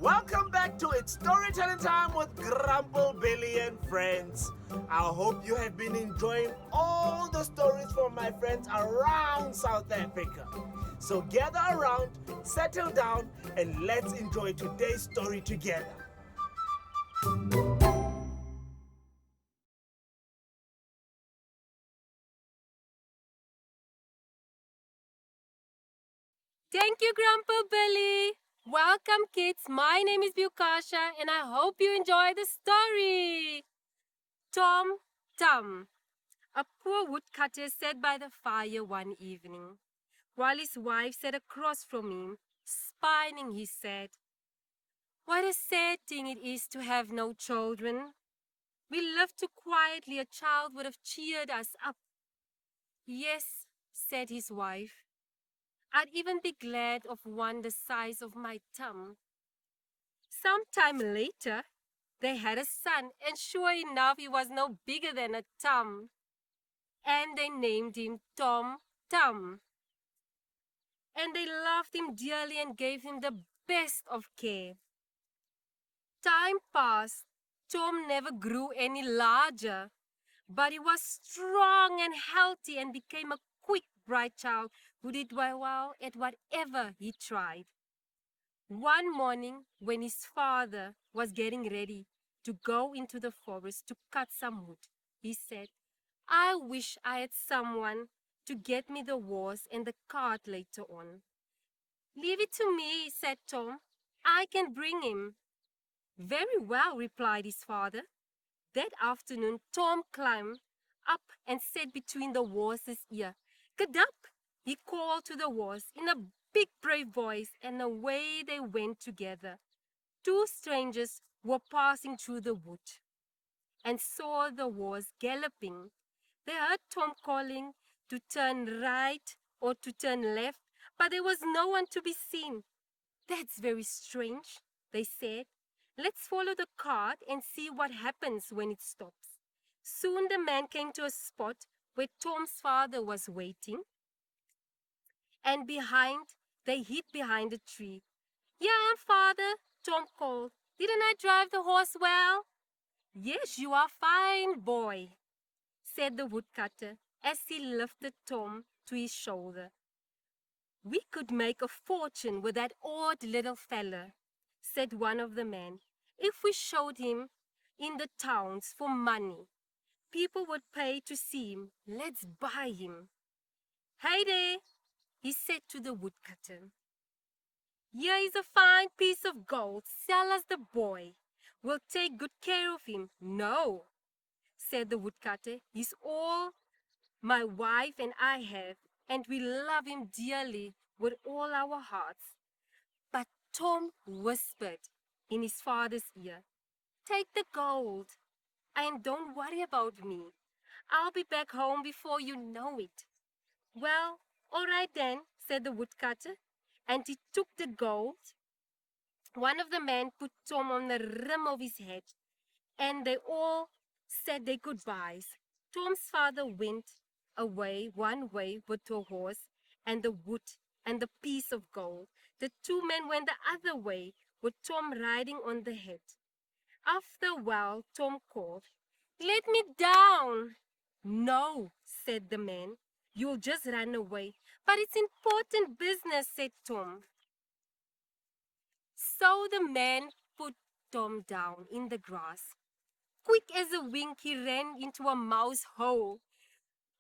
Welcome back to It's Storytelling Time with Grumple Billy and friends. I hope you have been enjoying all the stories from my friends around South Africa. So gather around, settle down, and let's enjoy today's story together. Thank you, Grumple Billy. Welcome, kids. My name is Beauchachia, and I hope you enjoy the story. Tom Thumb. A poor woodcutter sat by the fire one evening, while his wife sat across from him, spinning. He said, "What a sad thing it is to have no children. We lived too quietly. A child would have cheered us up." "Yes," said his wife. "I'd even be glad of one the size of my thumb." Some time later, they had a son, and sure enough, he was no bigger than a thumb. And they named him Tom Thumb. And they loved him dearly and gave him the best of care. Time passed. Tom never grew any larger, but he was strong and healthy and became a quick, bright child who did well at whatever he tried. One morning, when his father was getting ready to go into the forest to cut some wood, he said, "I wish I had someone to get me the horse and the cart later on." "Leave it to me," said Tom. "I can bring him." "Very well," replied his father. That afternoon, Tom climbed up and sat between the horse's ear. "Get up," he called to the horse in a big, brave voice, and away they went together. Two strangers were passing through the wood and saw the horse galloping. They heard Tom calling to turn right or to turn left, but there was no one to be seen. "That's very strange," they said. "Let's follow the cart and see what happens when it stops." Soon the man came to a spot where Tom's father was waiting, and they hid behind a tree. "Here I am, father," Tom called. "Didn't I drive the horse well?" "Yes, you are a fine boy," said the woodcutter as he lifted Tom to his shoulder. "We could make a fortune with that odd little fella," said one of the men. "If we showed him in the towns for money, people would pay to see him. Let's buy him." "Hey there," he said to the woodcutter. "Here is a fine piece of gold. Sell us the boy. We'll take good care of him." "No," said the woodcutter. "He's all my wife and I have, and we love him dearly with all our hearts." But Tom whispered in his father's ear, "Take the gold, and don't worry about me. I'll be back home before you know it." "Well, all right then," said the woodcutter, and he took the gold. One of the men put Tom on the rim of his head, and they all said their goodbyes. Tom's father went away one way with the horse and the wood and the piece of gold. The two men went the other way with Tom riding on the head. After a while, Tom called, "Let me down." "No," said the man. "You'll just run away." "But it's important business," said Tom. So the man put Tom down in the grass. Quick as a wink, he ran into a mouse hole.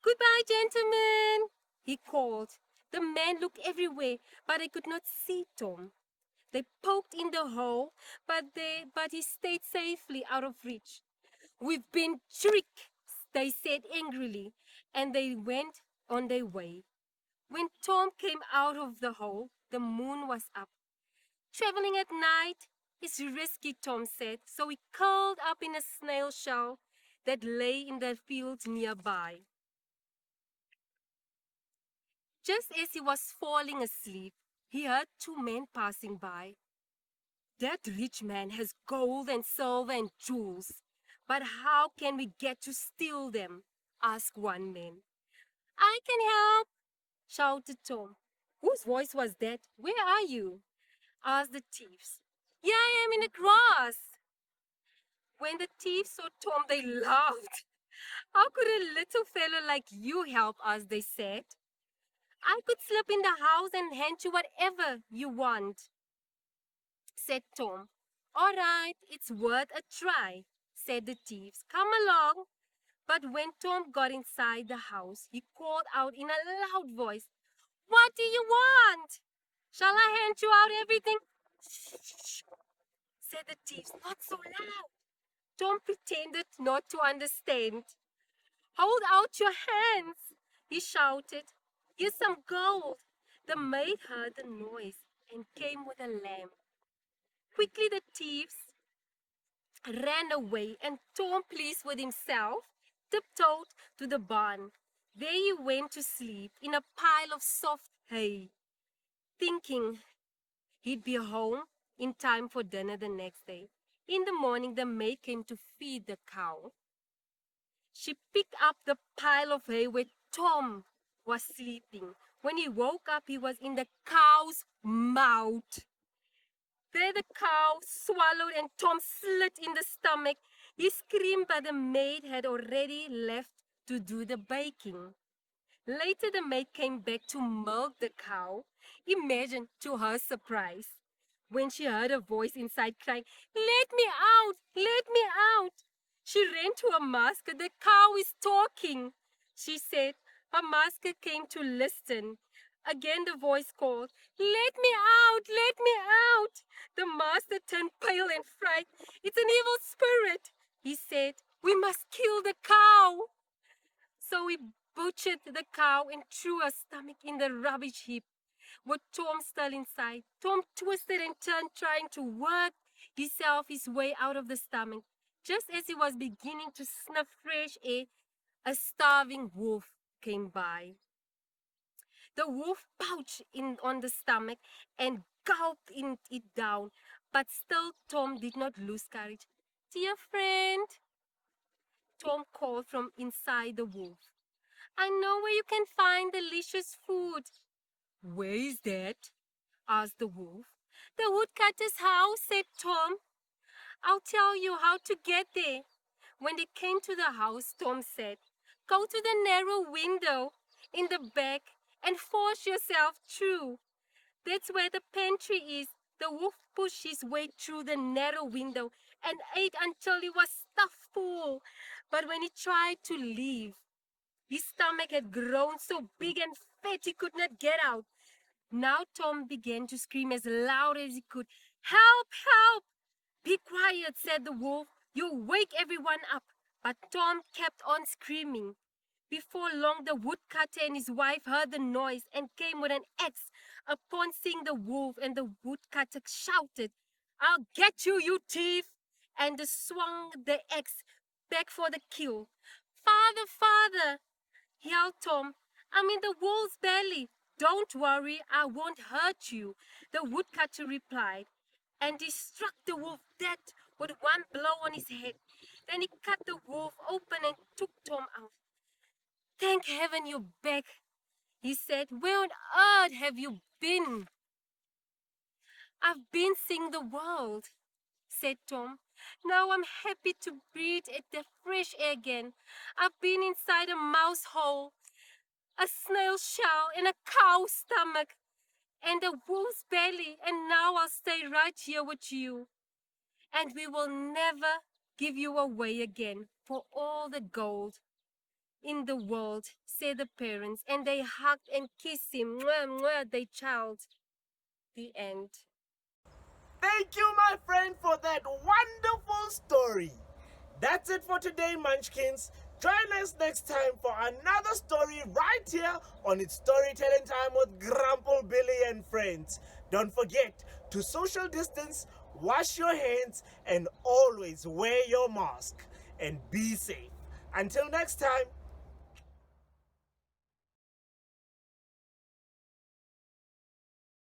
"Goodbye, gentlemen," he called. The men looked everywhere, but they could not see Tom. They poked in the hole, but he stayed safely out of reach. "We've been tricked," they said angrily, and they went on their way. When Tom came out of the hole, the moon was up. "Traveling at night is risky," Tom said, so he curled up in a snail shell that lay in the field nearby. Just as he was falling asleep, he heard two men passing by. "That rich man has gold and silver and jewels, but how can we get to steal them?" asked one man. "I can help," shouted Tom. "Whose voice was that? Where are you?" asked the thieves. Here I am in the grass. When the thieves saw Tom, they laughed. How could a little fellow like you help us, they said. I could slip in the house and hand you whatever you want, said Tom. All right, it's worth a try, said the thieves. Come along. But when Tom got inside the house, he called out in a loud voice, What do you want? Shall I hand you out everything? Shh, said the thieves, not so loud. Tom pretended not to understand. Hold out your hands, he shouted. Here's some gold. The maid heard the noise and came with a lamp. Quickly the thieves ran away, and Tom, pleased with himself, tiptoed to the barn. There he went to sleep in a pile of soft hay, thinking he'd be home in time for dinner the next day. In the morning, the maid came to feed the cow. She picked up the pile of hay where Tom was sleeping. When he woke up, he was in the cow's mouth. There the cow swallowed and Tom slit in the stomach. He screamed, but the maid had already left to do the baking. Later, the maid came back to milk the cow. Imagine, to her surprise, when she heard a voice inside crying, Let me out! Let me out! She ran to her master. The cow is talking, she said. Her master came to listen. Again the voice called, Let me out! Let me out! The master turned pale and frightened. It's an evil spirit, he said. We must kill the cow. So he butchered the cow and threw her stomach in the rubbish heap, with Tom still inside. Tom twisted and turned, trying to work his way out of the stomach. Just as he was beginning to sniff fresh air, a starving wolf came by. The wolf pounced in on the stomach and gulped it down, but still Tom did not lose courage. Dear friend, Tom called from inside the wolf. I know where you can find delicious food. Where is that? Asked the wolf. The woodcutter's house, said Tom. I'll tell you how to get there. When they came to the house, Tom said, Go to the narrow window in the back and force yourself through. That's where the pantry is. The wolf pushed his way through the narrow window and ate until he was stuffed full. But when he tried to leave, his stomach had grown so big and fat he could not get out. Now Tom began to scream as loud as he could. Help! Help! Be quiet, said the wolf. You'll wake everyone up. But Tom kept on screaming. Before long, the woodcutter and his wife heard the noise and came with an axe. Upon seeing the wolf, and the woodcutter shouted, I'll get you, you thief! And they swung the axe back for the kill. Father, father, yelled Tom, I'm in the wolf's belly. Don't worry, I won't hurt you, the woodcutter replied. And he struck the wolf dead with one blow on his head. Then he cut the wolf open and took Tom out. Thank heaven you're back, he said. Where on earth have you been? I've been seeing the world, said Tom. Now I'm happy to breathe at the fresh air again. I've been inside a mouse hole, a snail shell, and a cow's stomach, and a wolf's belly, and now I'll stay right here with you. And we will never give you away again for all the gold in the world, said the parents, and they hugged and kissed him. Mwah, mwah, their child. The end. Thank you, my friend, for that wonderful story. That's it for today, Munchkins. Join us next time for another story right here on It's Storytelling Time with Grumple Billy and friends. Don't forget to social distance, wash your hands, and always wear your mask. And be safe. Until next time.